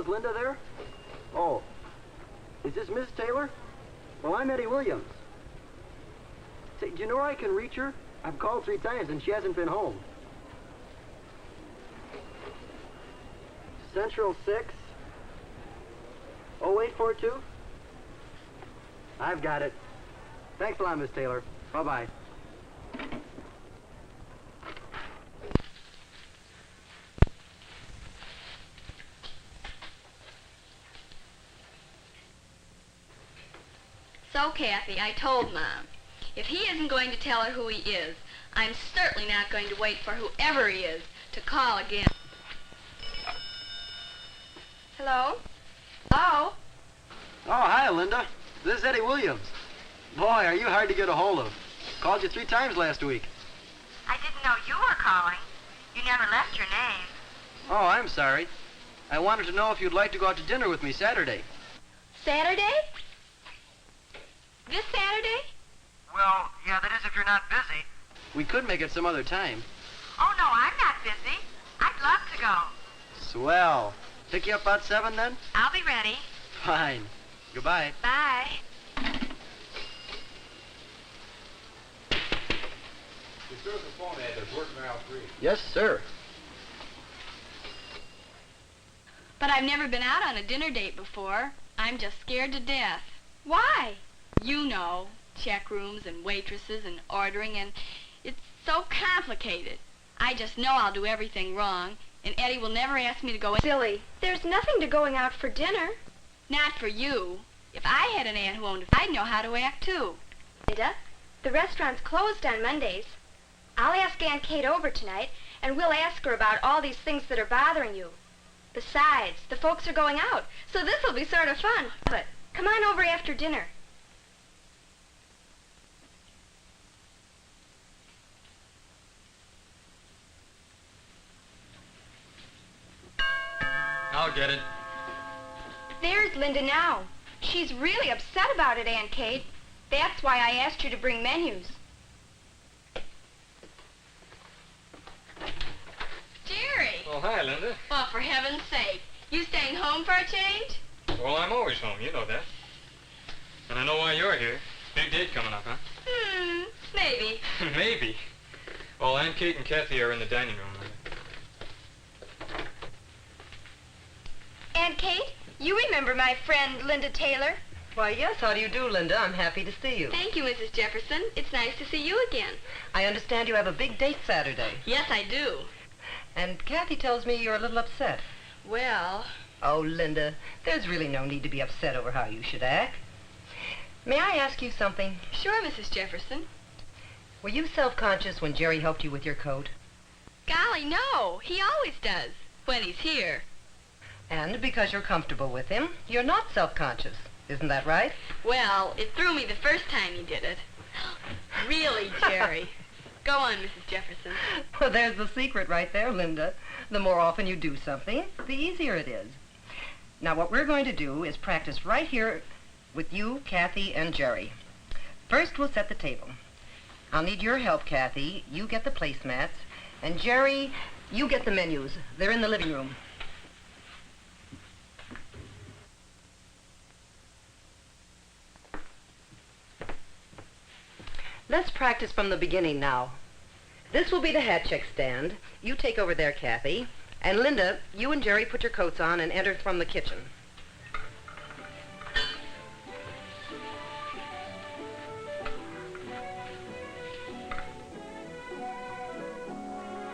is Linda there? Oh. Is this Miss Taylor? Well, I'm Eddie Williams. Say, do you know where I can reach her? I've called 3 times and she hasn't been home. Central 6 0842. I've got it. Thanks a lot, Miss Taylor. Bye-bye. So, Kathy, I told Mom, if he isn't going to tell her who he is, I'm certainly not going to wait for whoever he is to call again. Hello? Hello? Oh, hi, Linda. This is Eddie Williams. Boy, are you hard to get a hold of. Called you 3 times last week. I didn't know you were calling. You never left your name. Oh, I'm sorry. I wanted to know if you'd like to go out to dinner with me Saturday. Saturday? This Saturday? Well, yeah, that is if you're not busy. We could make it some other time. Oh, no, I'm not busy. I'd love to go. Swell. Pick you up about 7 then? I'll be ready. Fine. Goodbye. Bye. You serve the phone ad that's working aisle 3. Yes, sir. But I've never been out on a dinner date before. I'm just scared to death. Why? You know, check rooms and waitresses and ordering, and it's so complicated. I just know I'll do everything wrong, and Eddie will never ask me to go in. Silly. There's nothing to going out for dinner. Not for you. If I had an aunt who owned a... I'd know how to act, too. Linda, the restaurant's closed on Mondays. I'll ask Aunt Kate over tonight, and we'll ask her about all these things that are bothering you. Besides, the folks are going out, so this'll be sort of fun. But come on over after dinner. I'll get it. There's Linda now. She's really upset about it, Aunt Kate. That's why I asked her to bring menus. Jerry! Oh, hi, Linda. Well, for heaven's sake. You staying home for a change? Well, I'm always home, you know that. And I know why you're here. Big date coming up, huh? Maybe. Maybe. Well, Aunt Kate and Kathy are in the dining room, Linda. Aunt Kate, you remember my friend Linda Taylor? Why, yes. How do you do, Linda? I'm happy to see you. Thank you, Mrs. Jefferson. It's nice to see you again. I understand you have a big date Saturday. Yes, I do. And Kathy tells me you're a little upset. Well... Oh, Linda, there's really no need to be upset over how you should act. May I ask you something? Sure, Mrs. Jefferson. Were you self-conscious when Jerry helped you with your coat? Golly, no. He always does. When he's here. And because you're comfortable with him, you're not self-conscious. Isn't that right? Well, it threw me the first time he did it. Really, Jerry. Go on, Mrs. Jefferson. Well, there's the secret right there, Linda. The more often you do something, the easier it is. Now, what we're going to do is practice right here with you, Kathy, and Jerry. First, we'll set the table. I'll need your help, Kathy. You get the placemats. And Jerry, you get the menus. They're in the living room. Let's practice from the beginning now. This will be the hat check stand. You take over there, Kathy. And Linda, you and Jerry put your coats on and enter from the kitchen.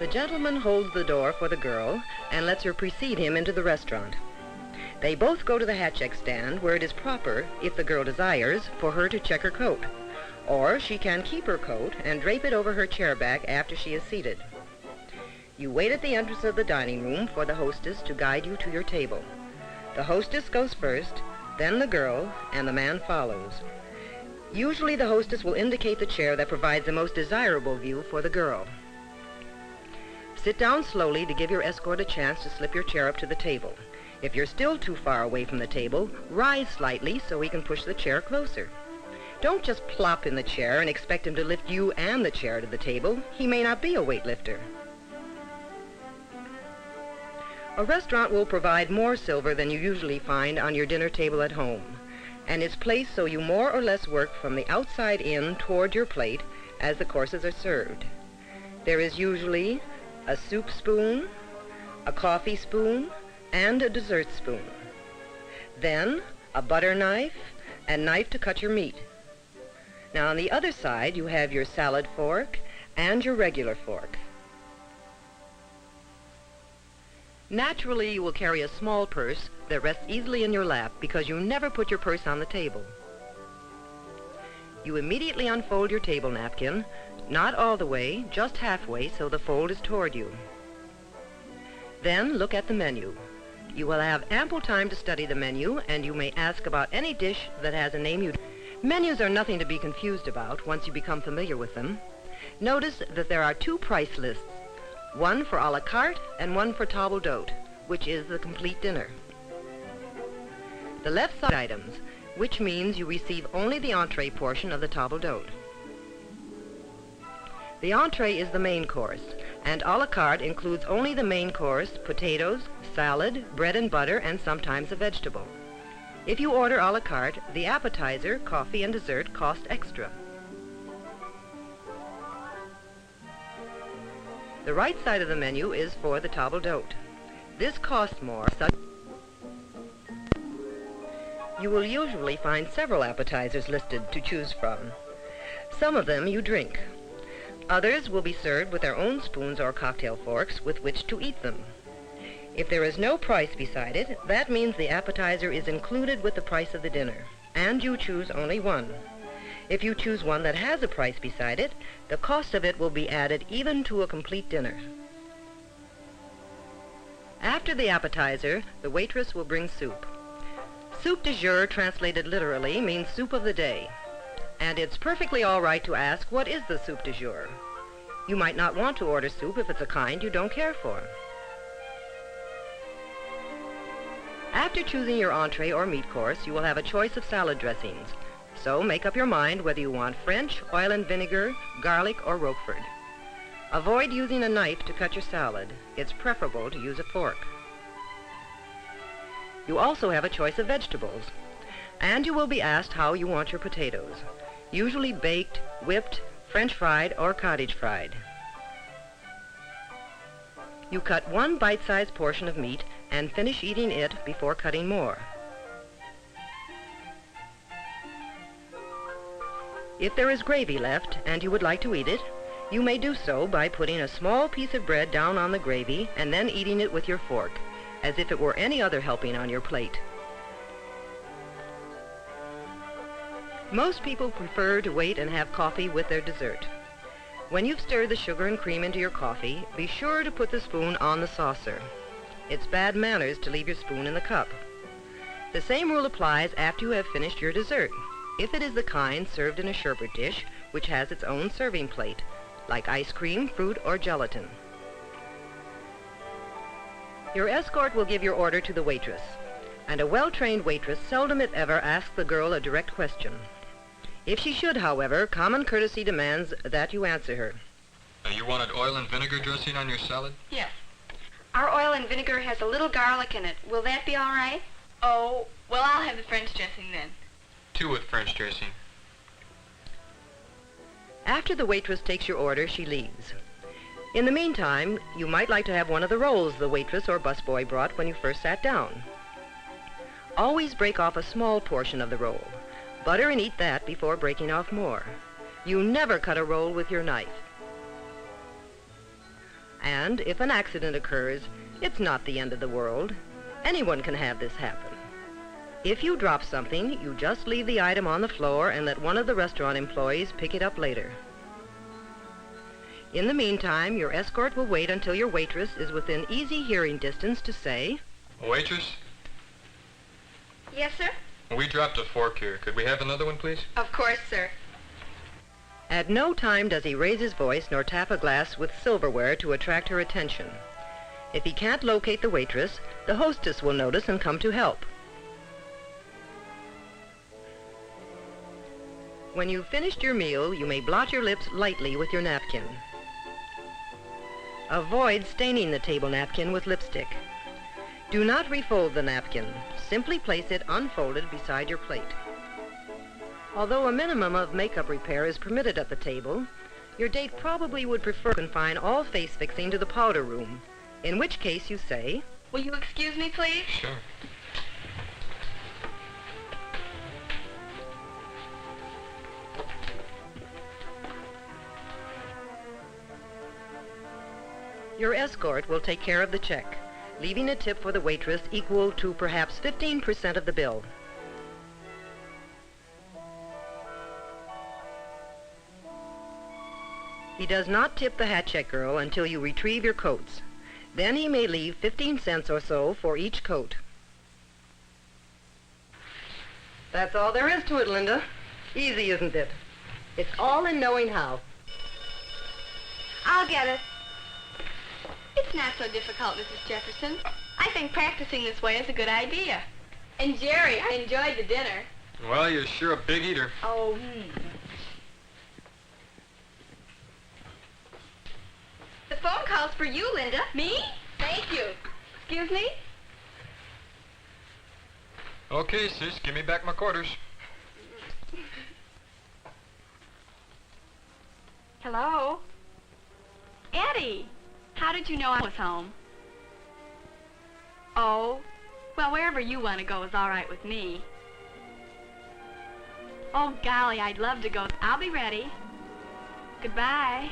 The gentleman holds the door for the girl and lets her precede him into the restaurant. They both go to the hat check stand where it is proper, if the girl desires, for her to check her coat. Or she can keep her coat and drape it over her chair back after she is seated. You wait at the entrance of the dining room for the hostess to guide you to your table. The hostess goes first, then the girl, and the man follows. Usually the hostess will indicate the chair that provides the most desirable view for the girl. Sit down slowly to give your escort a chance to slip your chair up to the table. If you're still too far away from the table, rise slightly so he can push the chair closer. Don't just plop in the chair and expect him to lift you and the chair to the table. He may not be a weightlifter. A restaurant will provide more silver than you usually find on your dinner table at home, and it's placed so you more or less work from the outside in toward your plate as the courses are served. There is usually a soup spoon, a coffee spoon, and a dessert spoon. Then a butter knife and knife to cut your meat. Now on the other side you have your salad fork and your regular fork. Naturally, you will carry a small purse that rests easily in your lap because you never put your purse on the table. You immediately unfold your table napkin, not all the way, just halfway, so the fold is toward you. Then look at the menu. You will have ample time to study the menu, and you may ask about any dish that has a name you... Menus are nothing to be confused about once you become familiar with them. Notice that there are 2 price lists. One for a la carte and one for table d'hôte, which is the complete dinner. The left side items, which means you receive only the entree portion of the table d'hôte. The entree is the main course, and a la carte includes only the main course, potatoes, salad, bread and butter, and sometimes a vegetable. If you order a la carte, the appetizer, coffee, and dessert cost extra. The right side of the menu is for the table d'hôte. This costs more. You will usually find several appetizers listed to choose from. Some of them you drink. Others will be served with their own spoons or cocktail forks with which to eat them. If there is no price beside it, that means the appetizer is included with the price of the dinner, and you choose only one. If you choose one that has a price beside it, the cost of it will be added even to a complete dinner. After the appetizer, the waitress will bring soup. Soup du jour, translated literally, means soup of the day. And it's perfectly all right to ask, what is the soup du jour? You might not want to order soup if it's a kind you don't care for. After choosing your entree or meat course, you will have a choice of salad dressings. So make up your mind whether you want French, oil and vinegar, garlic, or Roquefort. Avoid using a knife to cut your salad. It's preferable to use a fork. You also have a choice of vegetables. And you will be asked how you want your potatoes. Usually baked, whipped, French fried, or cottage fried. You cut one bite-sized portion of meat and finish eating it before cutting more. If there is gravy left and you would like to eat it, you may do so by putting a small piece of bread down on the gravy and then eating it with your fork, as if it were any other helping on your plate. Most people prefer to wait and have coffee with their dessert. When you've stirred the sugar and cream into your coffee, be sure to put the spoon on the saucer. It's bad manners to leave your spoon in the cup. The same rule applies after you have finished your dessert, if it is the kind served in a sherbet dish, which has its own serving plate, like ice cream, fruit, or gelatin. Your escort will give your order to the waitress, and a well-trained waitress seldom if ever asks the girl a direct question. If she should, however, common courtesy demands that you answer her. You wanted oil and vinegar dressing on your salad? Yes. Our oil and vinegar has a little garlic in it. Will that be all right? Oh, well, I'll have the French dressing then. 2 with French dressing. After the waitress takes your order, she leaves. In the meantime, you might like to have one of the rolls the waitress or busboy brought when you first sat down. Always break off a small portion of the roll. Butter and eat that before breaking off more. You never cut a roll with your knife. And if an accident occurs, it's not the end of the world. Anyone can have this happen. If you drop something, you just leave the item on the floor and let one of the restaurant employees pick it up later. In the meantime, your escort will wait until your waitress is within easy hearing distance to say, Waitress, Yes, sir? we dropped a fork here. Could we have another one, please? Of course, sir. At no time does he raise his voice nor tap a glass with silverware to attract her attention. If he can't locate the waitress, the hostess will notice and come to help. When you've finished your meal, you may blot your lips lightly with your napkin. Avoid staining the table napkin with lipstick. Do not refold the napkin. Simply place it unfolded beside your plate. Although a minimum of makeup repair is permitted at the table, your date probably would prefer to confine all face fixing to the powder room, in which case you say, Will you excuse me, please? Sure. your escort will take care of the check, leaving a tip for the waitress equal to perhaps 15% of the bill. He does not tip the hat check girl until you retrieve your coats. Then he may leave 15 cents or so for each coat. That's all there is to it, Linda. Easy, isn't it? It's all in knowing how. I'll get it. It's not so difficult, Mrs. Jefferson. I think practicing this way is a good idea. And Jerry, I enjoyed the dinner. Well, you're sure a big eater. Oh, The phone call's for you, Linda. Me? Thank you. Excuse me? Okay, sis, give me back my quarters. Hello? Eddie, how did you know I was home? Oh, well, wherever you want to go is all right with me. Oh, golly, I'd love to go. I'll be ready. Goodbye.